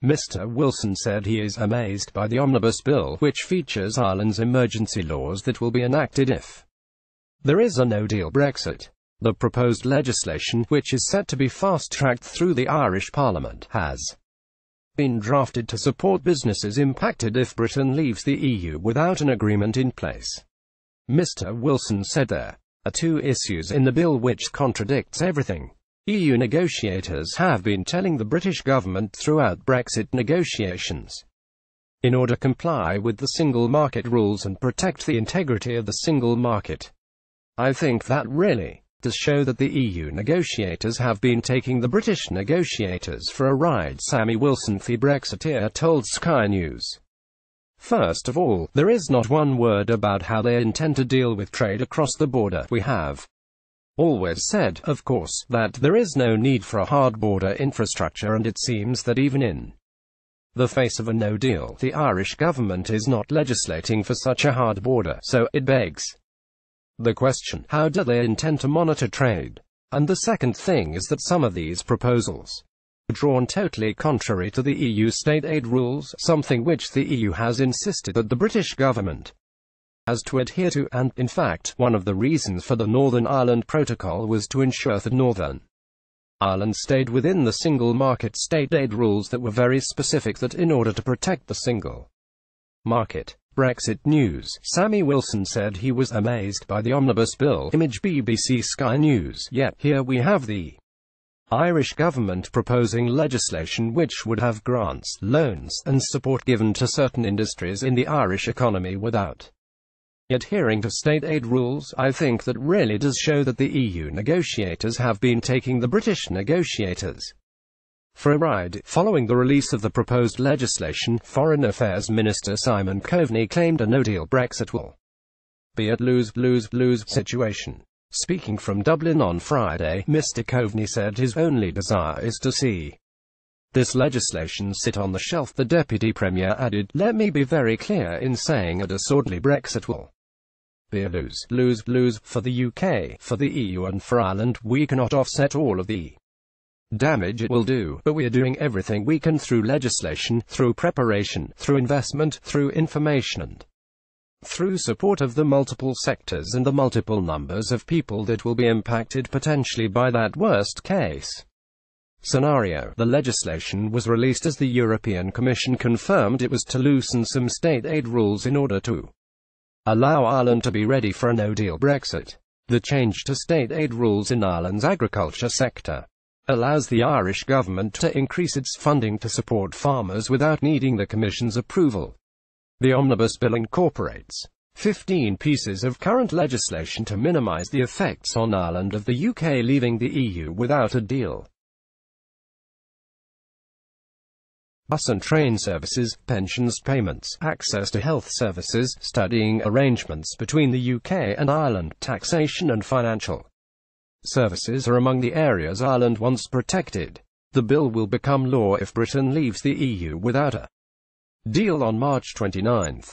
Mr. Wilson said he is amazed by the Omnibus Bill, which features Ireland's emergency laws that will be enacted if there is a no-deal Brexit. The proposed legislation, which is set to be fast-tracked through the Irish Parliament, has been drafted to support businesses impacted if Britain leaves the EU without an agreement in place. Mr. Wilson said there are two issues in the bill which contradicts everything EU negotiators have been telling the British government throughout Brexit negotiations. In order to comply with the single market rules and protect the integrity of the single market. I think that really does show that the EU negotiators have been taking the British negotiators for a ride, Sammy WilsonThe Brexiteer told Sky News. First of all, there is not one word about how they intend to deal with trade across the border. We have always said, of course, that there is no need for a hard border infrastructure, and it seems that even in the face of a no deal, the Irish government is not legislating for such a hard border, so it begs the question, how do they intend to monitor trade? And the second thing is that some of these proposals are drawn totally contrary to the EU state aid rules, something which the EU has insisted that the British government has to adhere to, and, in fact, one of the reasons for the Northern Ireland Protocol was to ensure that Northern Ireland stayed within the single market state aid rules that were very specific, that in order to protect the single market. Brexit News. Sammy Wilson said he was amazed by the Omnibus Bill. Image BBC Sky News. Yet, here we have the Irish government proposing legislation which would have grants, loans, and support given to certain industries in the Irish economy without adhering to state aid rules. I think that really does show that the EU negotiators have been taking the British negotiators for a ride. Following the release of the proposed legislation, Foreign Affairs Minister Simon Coveney claimed a no-deal Brexit will be a lose-lose-lose situation. Speaking from Dublin on Friday, Mr. Coveney said his only desire is to see this legislation sit on the shelf. The Deputy Premier added, "Let me be very clear in saying a disorderly Brexit will be a lose-lose-lose for the UK, for the EU and for Ireland. We cannot offset all of the damage it will do, but we are doing everything we can through legislation, through preparation, through investment, through information and through support of the multiple sectors and the multiple numbers of people that will be impacted potentially by that worst case scenario." The legislation was released as the European Commission confirmed it was to loosen some state aid rules in order to allow Ireland to be ready for a no-deal Brexit. The change to state aid rules in Ireland's agriculture sector allows the Irish government to increase its funding to support farmers without needing the Commission's approval. The Omnibus Bill incorporates 15 pieces of current legislation to minimise the effects on Ireland of the UK leaving the EU without a deal. Bus and train services, pensions payments, access to health services, studying arrangements between the UK and Ireland, taxation and financial services are among the areas Ireland wants protected. The bill will become law if Britain leaves the EU without a deal on March 29.